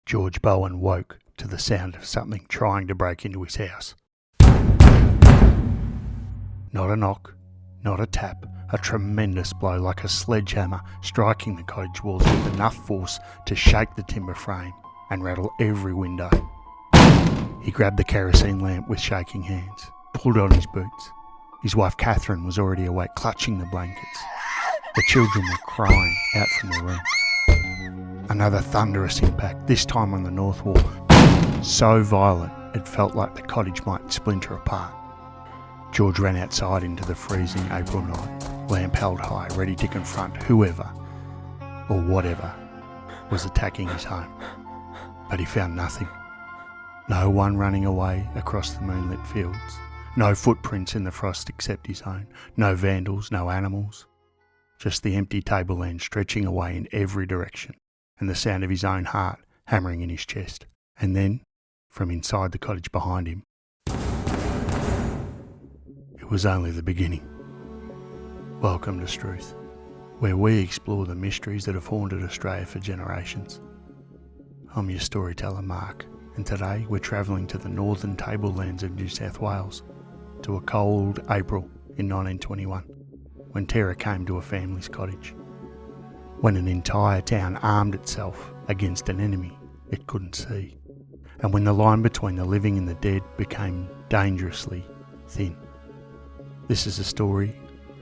George Bowen woke to the sound of something trying to break into his house. Not a knock, not a tap, a tremendous blow like a sledgehammer striking the cottage walls with enough force to shake the timber frame and rattle every window. He grabbed the kerosene lamp with shaking hands, pulled on his boots. His wife Catherine was already awake, clutching the blankets. The children were crying out from their rooms. Another thunderous impact, this time on the north wall, so violent it felt like the cottage might splinter apart. George ran outside into the freezing April night, lamp held high, ready to confront whoever or whatever was attacking his home. But he found nothing. No one running away across the moonlit fields. No footprints in the frost except his own. No vandals, no animals. Just the empty tableland stretching away in every direction, and the sound of his own heart hammering in his chest. And then, from inside the cottage behind him, it was only the beginning. Welcome to Strewth, where we explore the mysteries that have haunted Australia for generations. I'm your storyteller, Mark, and today we're travelling to the northern tablelands of New South Wales, to a cold April in 1921, when terror came to a family's cottage. When an entire town armed itself against an enemy it couldn't see, and when the line between the living and the dead became dangerously thin. This is the story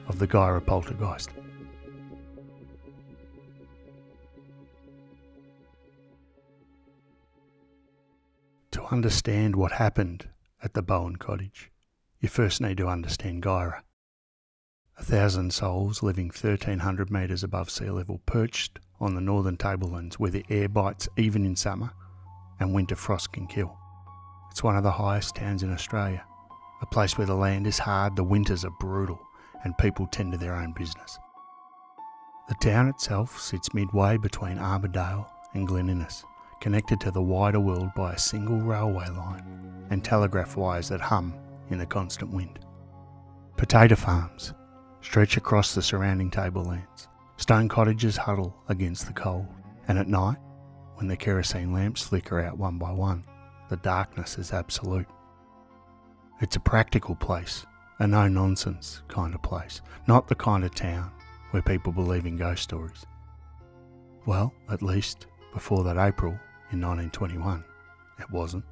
of the Guyra Poltergeist. To understand what happened at the Bowen cottage, you first need to understand Guyra. 1,000 souls living 1,300 metres above sea level, perched on the northern tablelands where the air bites even in summer and winter frost can kill. It's one of the highest towns in Australia, a place where the land is hard, the winters are brutal, and people tend to their own business. The town itself sits midway between Armadale and Glen Innes, connected to the wider world by a single railway line and telegraph wires that hum in the constant wind. Potato farms stretch across the surrounding tablelands. Stone cottages huddle against the cold, and at night, when the kerosene lamps flicker out one by one, the darkness is absolute. It's a practical place, a no-nonsense kind of place, not the kind of town where people believe in ghost stories. Well, at least before that April in 1921, it wasn't.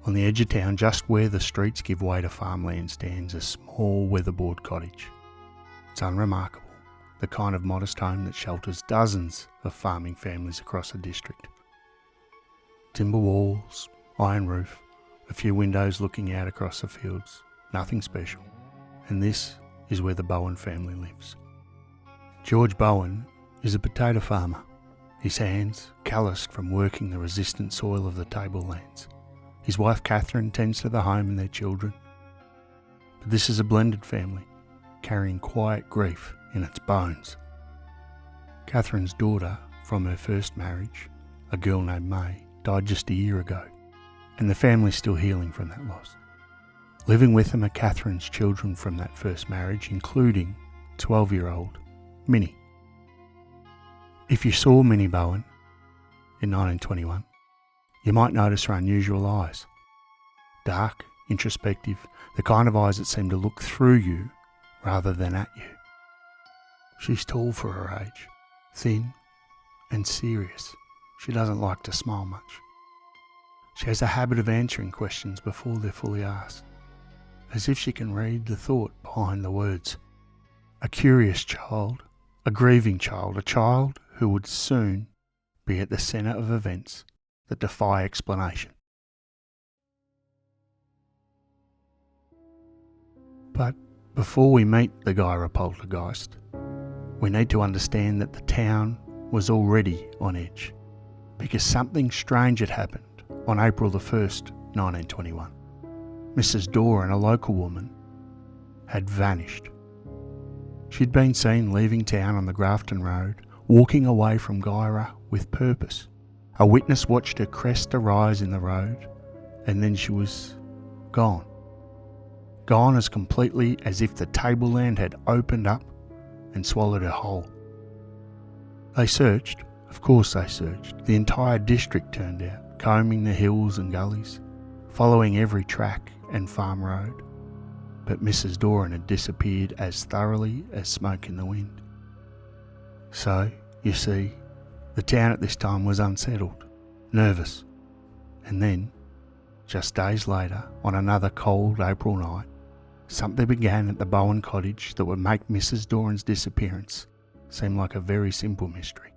On the edge of town, just where the streets give way to farmland, stands a small weatherboard cottage. It's unremarkable, the kind of modest home that shelters dozens of farming families across the district. Timber walls, iron roof, a few windows looking out across the fields, nothing special. And this is where the Bowen family lives. George Bowen is a potato farmer, his hands calloused from working the resistant soil of the tablelands. His wife Catherine tends to the home and their children. But this is a blended family, carrying quiet grief in its bones. Catherine's daughter from her first marriage, a girl named May, died just a year ago, and the family's still healing from that loss. Living with them are Catherine's children from that first marriage, including 12-year-old Minnie. If you saw Minnie Bowen in 1921, you might notice her unusual eyes. Dark, introspective, the kind of eyes that seem to look through you rather than at you. She's tall for her age, thin and serious. She doesn't like to smile much. She has a habit of answering questions before they're fully asked, as if she can read the thought behind the words. A curious child, a grieving child, a child who would soon be at the centre of events that defy explanation. But before we meet the Guyra Poltergeist, we need to understand that the town was already on edge, because something strange had happened on April the 1st, 1921. Mrs. Dorr, a local woman, had vanished. She'd been seen leaving town on the Grafton Road, walking away from Guyra with purpose. A witness watched her crest a rise in the road, and then she was gone. Gone as completely as if the tableland had opened up and swallowed her whole. They searched Of course they searched. The entire district turned out, combing the hills and gullies, following every track and farm road. But Mrs. Doran had disappeared as thoroughly as smoke in the wind. So, you see, the town at this time was unsettled, nervous. And then, just days later, on another cold April night, something began at the Bowen cottage that would make Mrs. Doran's disappearance seem like a very simple mystery.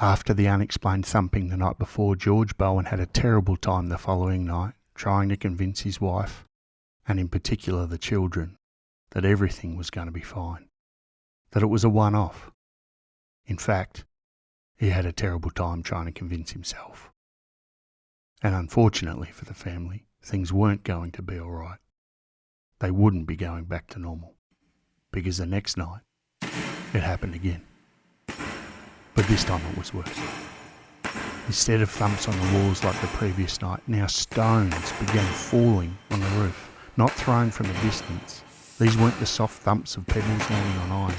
After the unexplained thumping the night before, George Bowen had a terrible time the following night trying to convince his wife, and in particular the children, that everything was going to be fine, that it was a one-off. In fact, he had a terrible time trying to convince himself. And unfortunately for the family, things weren't going to be all right. They wouldn't be going back to normal, because the next night, it happened again. But this time it was worse. Instead of thumps on the walls like the previous night, now stones began falling on the roof, not thrown from a distance. These weren't the soft thumps of pebbles landing on iron.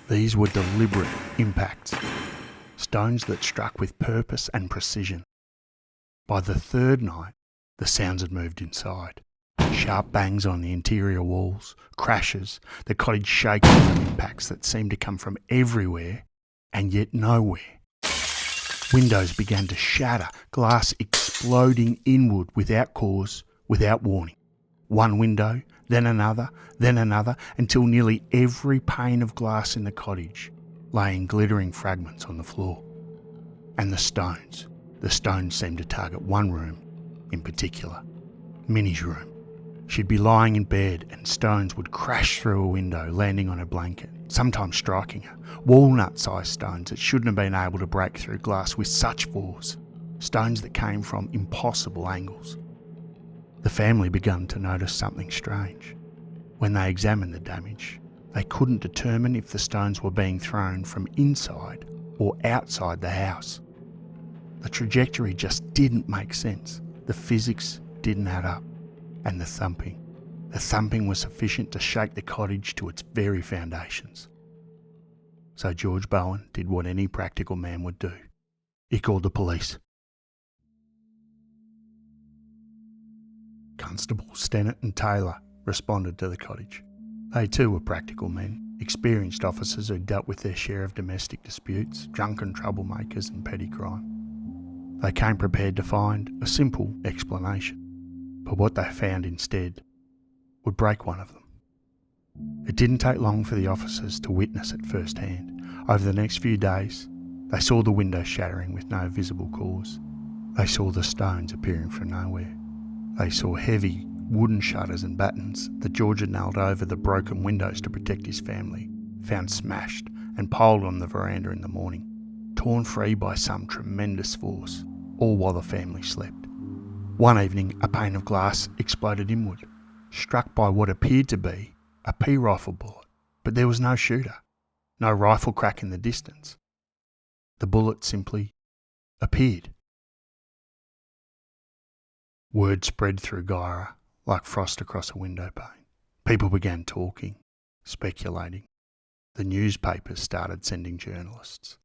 These were deliberate impacts, stones that struck with purpose and precision. By the third night, the sounds had moved inside. Sharp bangs on the interior walls, crashes, the cottage shaking from impacts that seemed to come from everywhere and yet nowhere. Windows began to shatter, glass exploding inward without cause, without warning. One window, then another, until nearly every pane of glass in the cottage lay in glittering fragments on the floor. And the stones seemed to target one room in particular, Minnie's room. She'd be lying in bed and stones would crash through a window, landing on her blanket, sometimes striking her. Walnut-sized stones that shouldn't have been able to break through glass with such force. Stones that came from impossible angles. The family began to notice something strange. When they examined the damage, they couldn't determine if the stones were being thrown from inside or outside the house. The trajectory just didn't make sense. The physics didn't add up. And the thumping was sufficient to shake the cottage to its very foundations. So George Bowen did what any practical man would do. He called the police. Constables Stennett and Taylor responded to the cottage. They too were practical men, experienced officers who dealt with their share of domestic disputes, drunken troublemakers and petty crime. They came prepared to find a simple explanation. But what they found instead would break one of them. It didn't take long for the officers to witness it firsthand. Over the next few days, they saw the windows shattering with no visible cause. They saw the stones appearing from nowhere. They saw heavy wooden shutters and battens that George had nailed over the broken windows to protect his family, found smashed and piled on the veranda in the morning, torn free by some tremendous force, all while the family slept. One evening, a pane of glass exploded inward, struck by what appeared to be a pea rifle bullet, but there was no shooter, no rifle crack in the distance. The bullet simply appeared. Word spread through Guyra like frost across a window pane. People began talking, speculating. The newspapers started sending journalists.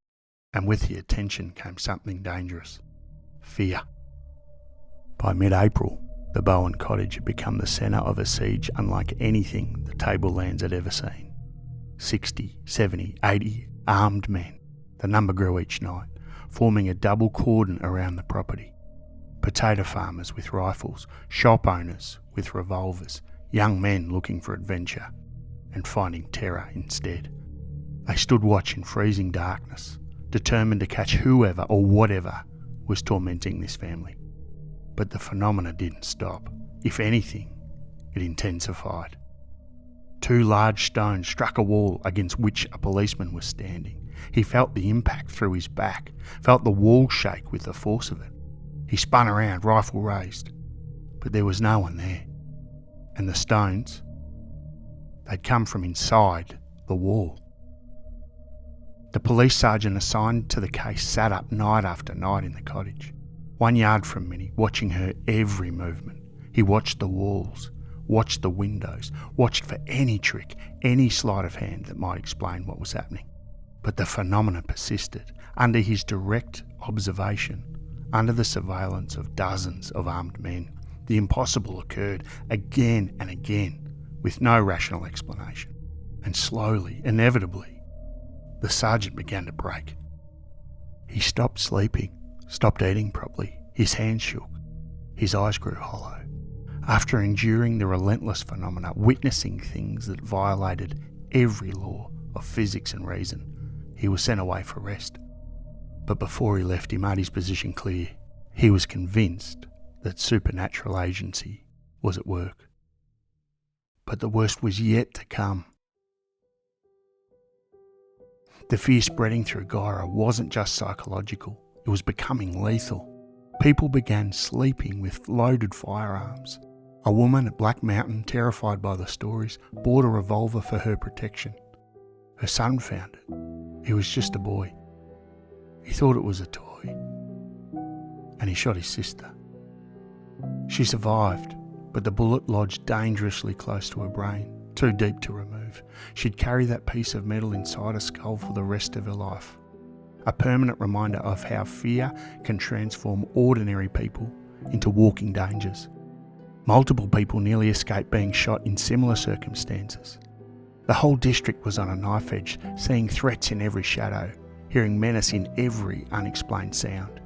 And with the attention came something dangerous: fear. By mid-April, the Bowen cottage had become the centre of a siege unlike anything the Tablelands had ever seen. 60, 70, 80 armed men. The number grew each night, forming a double cordon around the property. Potato farmers with rifles, shop owners with revolvers, young men looking for adventure and finding terror instead. They stood watch in freezing darkness, determined to catch whoever or whatever was tormenting this family. But the phenomena didn't stop. If anything, it intensified. Two large stones struck a wall against which a policeman was standing. He felt the impact through his back, felt the wall shake with the force of it. He spun around, rifle raised, but there was no one there. And the stones, they'd come from inside the wall. The police sergeant assigned to the case sat up night after night in the cottage, 1 yard from Minnie, watching her every movement. He watched the walls, watched the windows, watched for any trick, any sleight of hand that might explain what was happening. But the phenomena persisted under his direct observation, under the surveillance of dozens of armed men. The impossible occurred again and again with no rational explanation. And slowly, inevitably, the sergeant began to break. He stopped sleeping, stopped eating properly. His hands shook. His eyes grew hollow. After enduring the relentless phenomena, witnessing things that violated every law of physics and reason, he was sent away for rest. But before he left, he made his position clear. He was convinced that supernatural agency was at work. But the worst was yet to come. The fear spreading through Guyra wasn't just psychological, it was becoming lethal. People began sleeping with loaded firearms. A woman at Black Mountain, terrified by the stories, bought a revolver for her protection. Her son found it. He was just a boy. He thought it was a toy. And he shot his sister. She survived, but the bullet lodged dangerously close to her brain, too deep to remove. She'd carry that piece of metal inside her skull for the rest of her life. A permanent reminder of how fear can transform ordinary people into walking dangers. Multiple people nearly escaped being shot in similar circumstances. The whole district was on a knife edge, seeing threats in every shadow, hearing menace in every unexplained sound.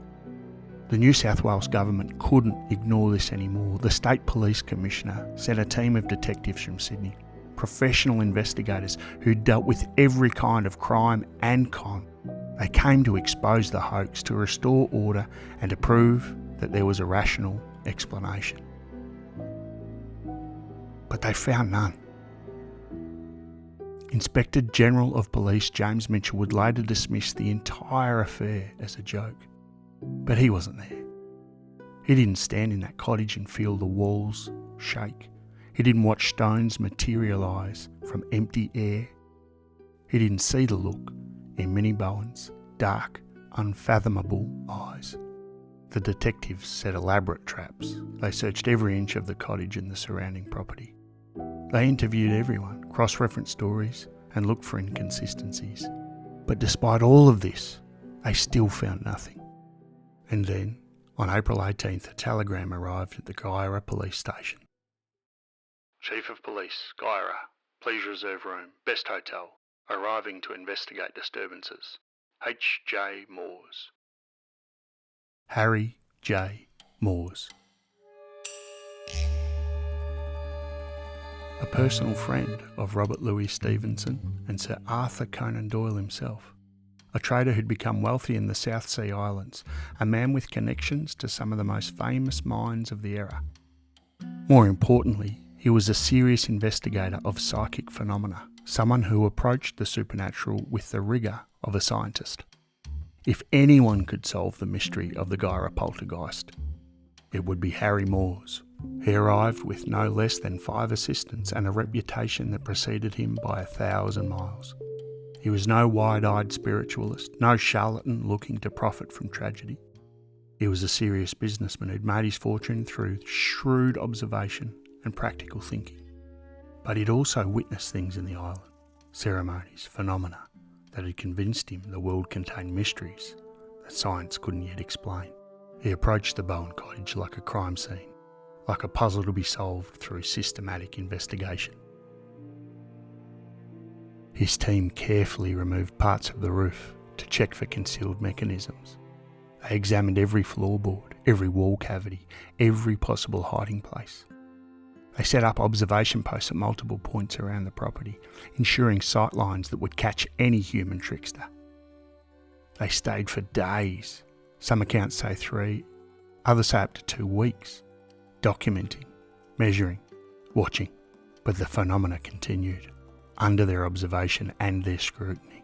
The New South Wales government couldn't ignore this anymore. The State Police Commissioner sent a team of detectives from Sydney, professional investigators who dealt with every kind of crime and con. They came to expose the hoax, to restore order and to prove that there was a rational explanation. But they found none. Inspector General of Police James Mitchell would later dismiss the entire affair as a joke. But he wasn't there. He didn't stand in that cottage and feel the walls shake. He didn't watch stones materialise from empty air. He didn't see the look in Minnie Bowen's dark, unfathomable eyes. The detectives set elaborate traps. They searched every inch of the cottage and the surrounding property. They interviewed everyone, cross-referenced stories, and looked for inconsistencies. But despite all of this, they still found nothing. And then, on April 18th, a telegram arrived at the Guyra police station. Chief of Police, Guyra, please reserve room, best hotel, arriving to investigate disturbances. H.J. Moores. Harry J. Moores. A personal friend of Robert Louis Stevenson and Sir Arthur Conan Doyle himself. A trader who'd become wealthy in the South Sea Islands, a man with connections to some of the most famous minds of the era. More importantly, he was a serious investigator of psychic phenomena, someone who approached the supernatural with the rigour of a scientist. If anyone could solve the mystery of the Guyra Poltergeist, it would be Harry Moores. He arrived with no less than 5 assistants and a reputation that preceded him by 1,000 miles. He was no wide-eyed spiritualist, no charlatan looking to profit from tragedy. He was a serious businessman who'd made his fortune through shrewd observation and practical thinking. But he'd also witnessed things in the island, ceremonies, phenomena, that had convinced him the world contained mysteries that science couldn't yet explain. He approached the Bowen cottage like a crime scene, like a puzzle to be solved through systematic investigation. His team carefully removed parts of the roof to check for concealed mechanisms. They examined every floorboard, every wall cavity, every possible hiding place. They set up observation posts at multiple points around the property, ensuring sight lines that would catch any human trickster. They stayed for days. Some accounts say 3, others say up to 2 weeks, documenting, measuring, watching. But the phenomena continued, under their observation and their scrutiny.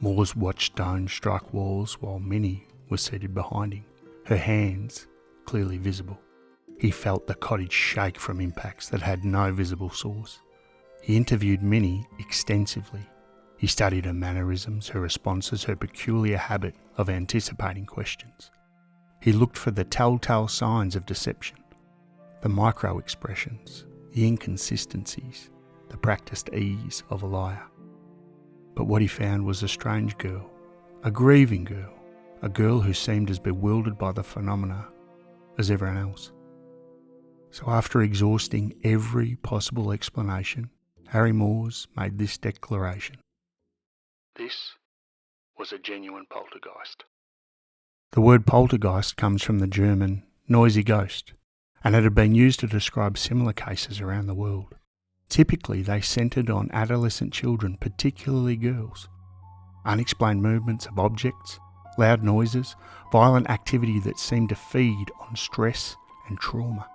Moores watched stones strike walls while Minnie was seated behind him, her hands clearly visible. He felt the cottage shake from impacts that had no visible source. He interviewed Minnie extensively. He studied her mannerisms, her responses, her peculiar habit of anticipating questions. He looked for the telltale signs of deception, the micro-expressions, the inconsistencies, the practiced ease of a liar. But what he found was a strange girl, a grieving girl, a girl who seemed as bewildered by the phenomena as everyone else. So after exhausting every possible explanation, Harry Moores made this declaration: "This was a genuine poltergeist." The word poltergeist comes from the German noisy ghost, and it had been used to describe similar cases around the world. Typically, they centred on adolescent children, particularly girls. Unexplained movements of objects, loud noises, violent activity that seemed to feed on stress and trauma.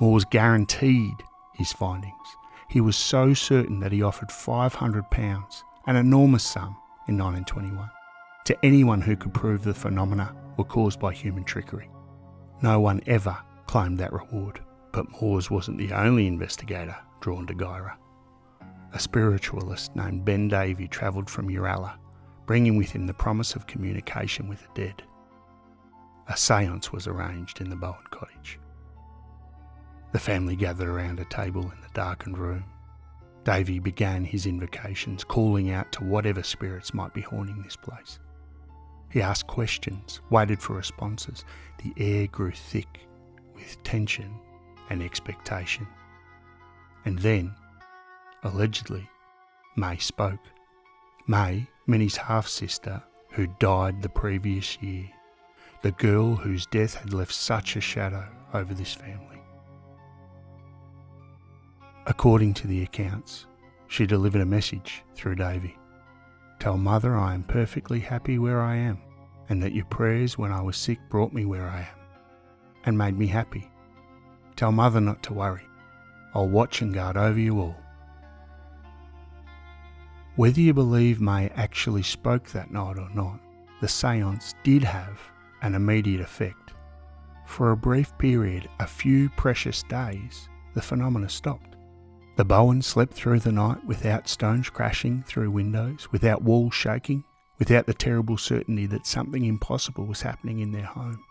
Moores guaranteed his findings. He was so certain that he offered £500, an enormous sum, in 1921, to anyone who could prove the phenomena were caused by human trickery. No one ever claimed that reward, but Moores wasn't the only investigator drawn to Guyra. A spiritualist named Ben Davey travelled from Uralla, bringing with him the promise of communication with the dead. A séance was arranged in the Bowen cottage. The family gathered around a table in the darkened room. Davey began his invocations, calling out to whatever spirits might be haunting this place. He asked questions, waited for responses. The air grew thick with tension and expectation. And then, allegedly, May spoke. May, Minnie's half-sister, who died the previous year. The girl whose death had left such a shadow over this family. According to the accounts, she delivered a message through Davey. "Tell Mother I am perfectly happy where I am, and that your prayers when I was sick brought me where I am, and made me happy. Tell Mother not to worry. I'll watch and guard over you all." Whether you believe May actually spoke that night or not, the séance did have an immediate effect. For a brief period, a few precious days, the phenomena stopped. The Bowens slept through the night without stones crashing through windows, without walls shaking, without the terrible certainty that something impossible was happening in their home.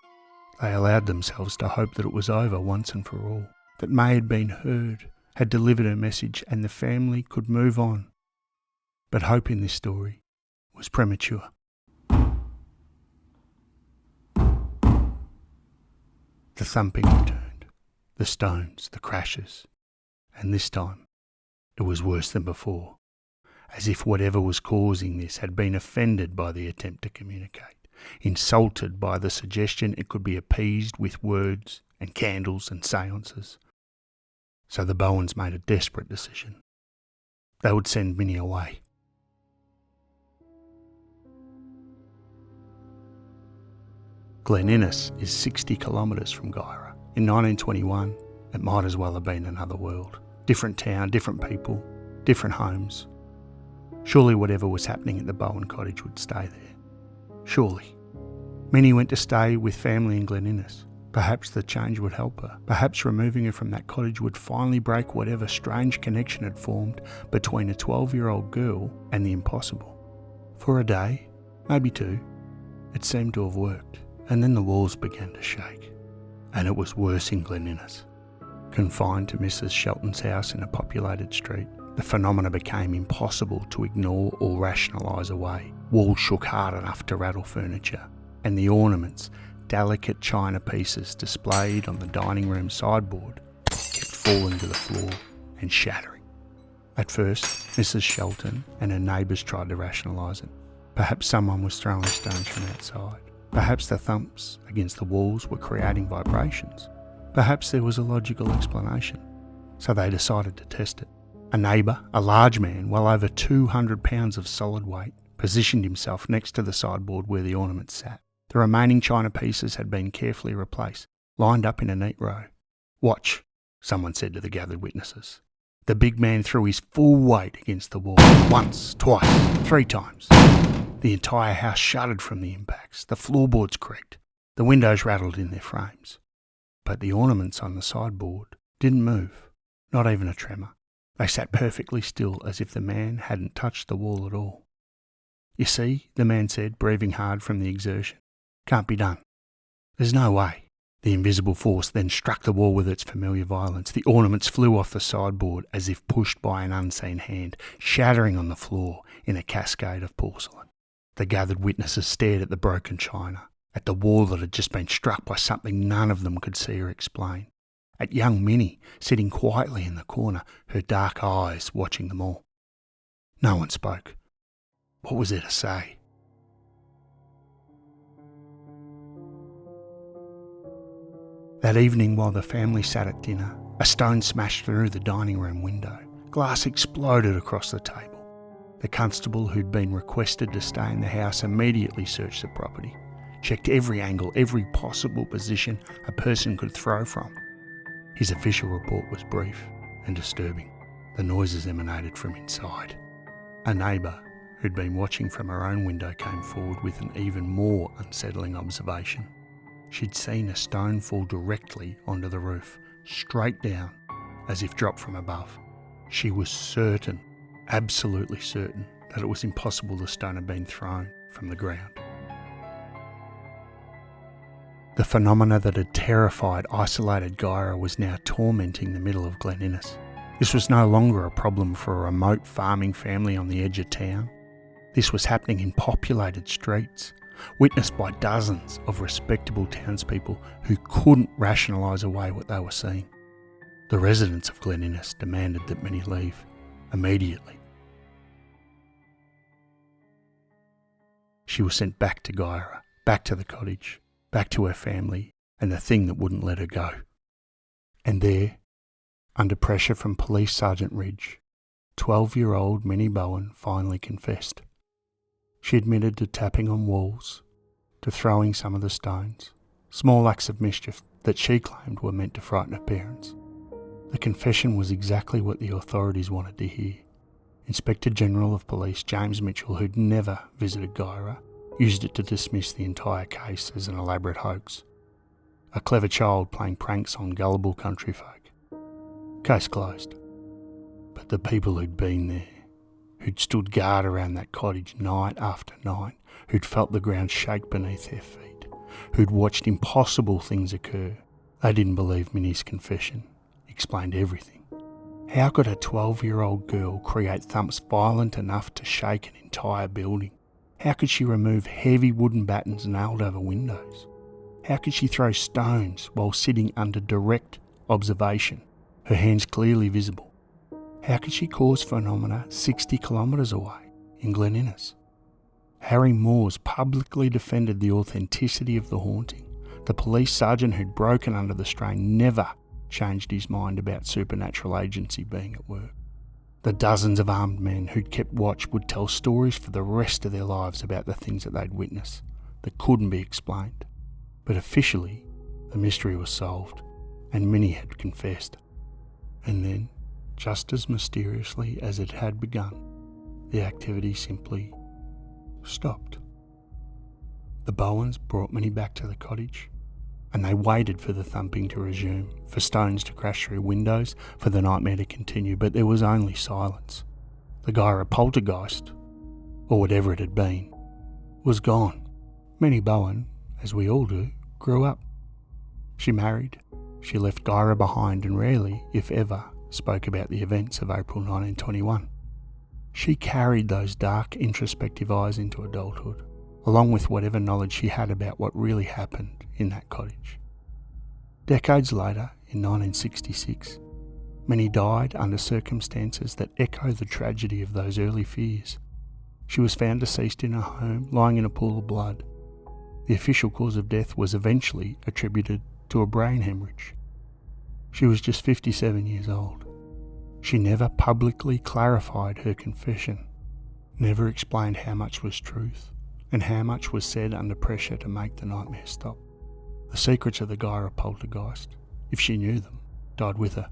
They allowed themselves to hope that it was over once and for all, that May had been heard, had delivered her message, and the family could move on. But hope in this story was premature. The thumping returned, the stones, the crashes, and this time it was worse than before, as if whatever was causing this had been offended by the attempt to communicate, insulted by the suggestion it could be appeased with words and candles and séances. So the Bowens made a desperate decision. They would send Minnie away. Glen Innes is 60 kilometres from Guyra. In 1921, it might as well have been another world. Different town, different people, different homes. Surely whatever was happening at the Bowen cottage would stay there. Surely. Minnie went to stay with family in Glen Innes. Perhaps the change would help her. Perhaps removing her from that cottage would finally break whatever strange connection had formed between a 12-year-old girl and the impossible. For a day, maybe two, it seemed to have worked. And then the walls began to shake. And it was worse in Glen Innes. Confined to Mrs. Shelton's house in a populated street, the phenomena became impossible to ignore or rationalise away. Walls shook hard enough to rattle furniture, and the ornaments, delicate china pieces displayed on the dining room sideboard, kept falling to the floor and shattering. At first, Mrs. Shelton and her neighbours tried to rationalise it. Perhaps someone was throwing stones from outside. Perhaps the thumps against the walls were creating vibrations. Perhaps there was a logical explanation. So they decided to test it. A neighbour, a large man, well over 200 pounds of solid weight, positioned himself next to the sideboard where the ornaments sat. The remaining china pieces had been carefully replaced, lined up in a neat row. "Watch," someone said to the gathered witnesses. The big man threw his full weight against the wall, once, twice, 3 times. The entire house shuddered from the impacts. The floorboards creaked. The windows rattled in their frames. But the ornaments on the sideboard didn't move, not even a tremor. They sat perfectly still, as if the man hadn't touched the wall at all. "You see," the man said, breathing hard from the exertion. "Can't be done. There's no way." The invisible force then struck the wall with its familiar violence. The ornaments flew off the sideboard as if pushed by an unseen hand, shattering on the floor in a cascade of porcelain. The gathered witnesses stared at the broken china, at the wall that had just been struck by something none of them could see or explain, at young Minnie sitting quietly in the corner, her dark eyes watching them all. No one spoke. What was there to say? That evening, while the family sat at dinner, a stone smashed through the dining room window. Glass exploded across the table. The constable who'd been requested to stay in the house immediately searched the property, checked every angle, every possible position a person could throw from. His official report was brief and disturbing. The noises emanated from inside. A neighbour who'd been watching from her own window came forward with an even more unsettling observation. She'd seen a stone fall directly onto the roof, straight down, as if dropped from above. She was certain, absolutely certain, that it was impossible the stone had been thrown from the ground. The phenomena that had terrified, isolated Guyra was now tormenting the middle of Glen Innes. This was no longer a problem for a remote farming family on the edge of town. This was happening in populated streets, witnessed by dozens of respectable townspeople who couldn't rationalise away what they were seeing. The residents of Glen Innes demanded that Minnie leave immediately. She was sent back to Guyra, back to the cottage, back to her family and the thing that wouldn't let her go. And there, under pressure from Police Sergeant Ridge, 12-year-old Minnie Bowen finally confessed. She admitted to tapping on walls, to throwing some of the stones, small acts of mischief that she claimed were meant to frighten her parents. The confession was exactly what the authorities wanted to hear. Inspector General of Police James Mitchell, who'd never visited Guyra, used it to dismiss the entire case as an elaborate hoax. A clever child playing pranks on gullible country folk. Case closed. But the people who'd been there, who'd stood guard around that cottage night after night, who'd felt the ground shake beneath their feet, who'd watched impossible things occur, they didn't believe Minnie's confession explained everything. How could a 12-year-old girl create thumps violent enough to shake an entire building? How could she remove heavy wooden battens nailed over windows? How could she throw stones while sitting under direct observation, her hands clearly visible? How could she cause phenomena 60 kilometres away in Glen Innes? Harry Moores publicly defended the authenticity of the haunting. The police sergeant who'd broken under the strain never changed his mind about supernatural agency being at work. The dozens of armed men who'd kept watch would tell stories for the rest of their lives about the things that they'd witnessed that couldn't be explained. But officially, the mystery was solved, and Minnie had confessed. And then, just as mysteriously as it had begun, the activity simply stopped. The Bowens brought Minnie back to the cottage, and they waited for the thumping to resume, for stones to crash through windows, for the nightmare to continue, but there was only silence. The Guyra Poltergeist, or whatever it had been, was gone. Minnie Bowen, as we all do, grew up. She married, she left Guyra behind and rarely, if ever, spoke about the events of April 1921. She carried those dark, introspective eyes into adulthood, along with whatever knowledge she had about what really happened in that cottage. Decades later, in 1966, Minnie died under circumstances that echo the tragedy of those early fears. She was found deceased in her home, lying in a pool of blood. The official cause of death was eventually attributed to a brain hemorrhage. She was just 57 years old. She never publicly clarified her confession, never explained how much was truth and how much was said under pressure to make the nightmare stop. The secrets of the Guyra Poltergeist, if she knew them, died with her.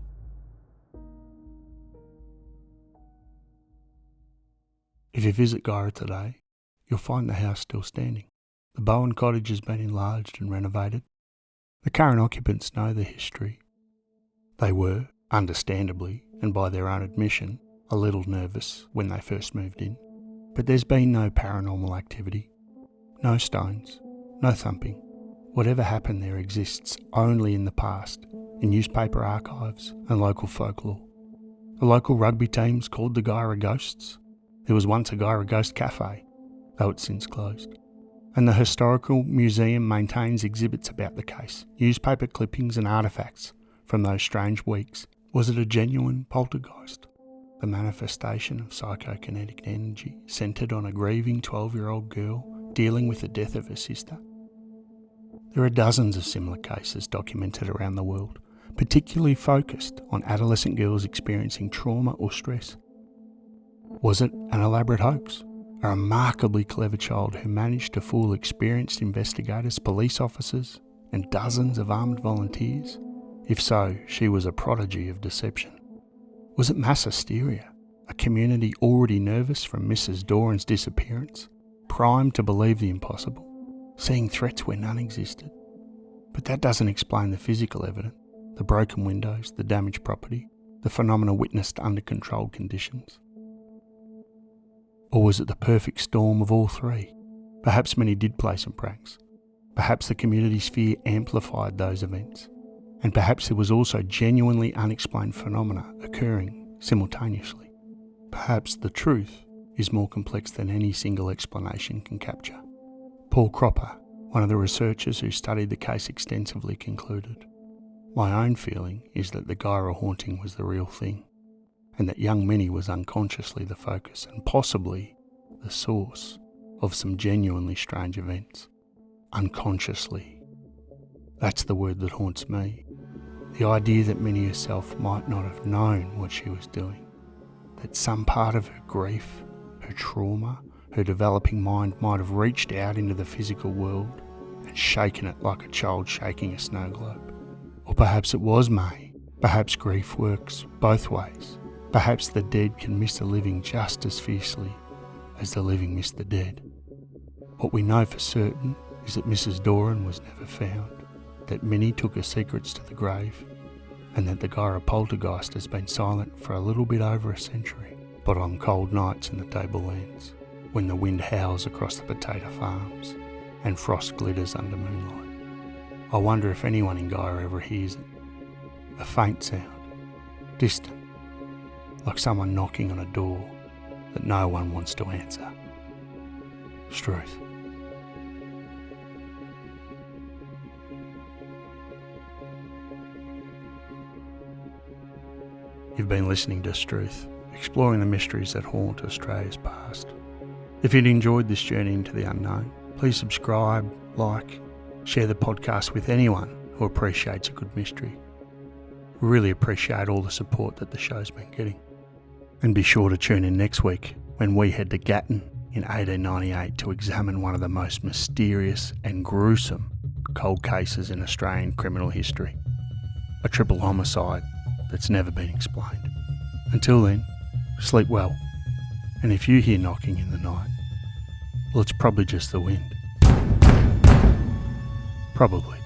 If you visit Guyra today, you'll find the house still standing. The Bowen cottage has been enlarged and renovated. The current occupants know the history. They were, understandably, and by their own admission, a little nervous when they first moved in. But there's been no paranormal activity, no stones, no thumping. Whatever happened there exists only in the past, in newspaper archives and local folklore. The local rugby team's called the Guyra Ghosts. There was once a Guyra Ghost Cafe, though it's since closed. And the Historical Museum maintains exhibits about the case, newspaper clippings and artefacts from those strange weeks. Was it a genuine poltergeist? The manifestation of psychokinetic energy centred on a grieving 12-year-old girl dealing with the death of her sister? There are dozens of similar cases documented around the world, particularly focused on adolescent girls experiencing trauma or stress. Was it an elaborate hoax? A remarkably clever child who managed to fool experienced investigators, police officers, and dozens of armed volunteers? If so, she was a prodigy of deception. Was it mass hysteria? A community already nervous from Mrs. Doran's disappearance, primed to believe the impossible, seeing threats where none existed? But that doesn't explain the physical evidence, the broken windows, the damaged property, the phenomena witnessed under controlled conditions. Or was it the perfect storm of all three? Perhaps many did play some pranks. Perhaps the community's fear amplified those events. And perhaps there was also genuinely unexplained phenomena occurring simultaneously. Perhaps the truth is more complex than any single explanation can capture. Paul Cropper, one of the researchers who studied the case extensively, concluded, "My own feeling is that the Guyra haunting was the real thing, and that young Minnie was unconsciously the focus and possibly the source of some genuinely strange events. Unconsciously. That's the word that haunts me. The idea that Minnie herself might not have known what she was doing, that some part of her grief, her trauma, her developing mind might have reached out into the physical world and shaken it like a child shaking a snow globe. Or perhaps it was May. Perhaps grief works both ways. Perhaps the dead can miss the living just as fiercely as the living miss the dead. What we know for certain is that Mrs. Doran was never found, that Minnie took her secrets to the grave, and that the Guyra Poltergeist has been silent for a little bit over a century. But on cold nights in the tablelands, when the wind howls across the potato farms and frost glitters under moonlight, I wonder if anyone in Guyra ever hears it. A faint sound, distant, like someone knocking on a door that no one wants to answer. Strewth. You've been listening to Strewth, exploring the mysteries that haunt Australia's past. If you'd enjoyed this journey into the unknown, please subscribe, like, share the podcast with anyone who appreciates a good mystery. We really appreciate all the support that the show's been getting. And be sure to tune in next week when we head to Gatton in 1898 to examine one of the most mysterious and gruesome cold cases in Australian criminal history. A triple homicide that's never been explained. Until then, sleep well. And if you hear knocking in the night, well, it's probably just the wind. Probably.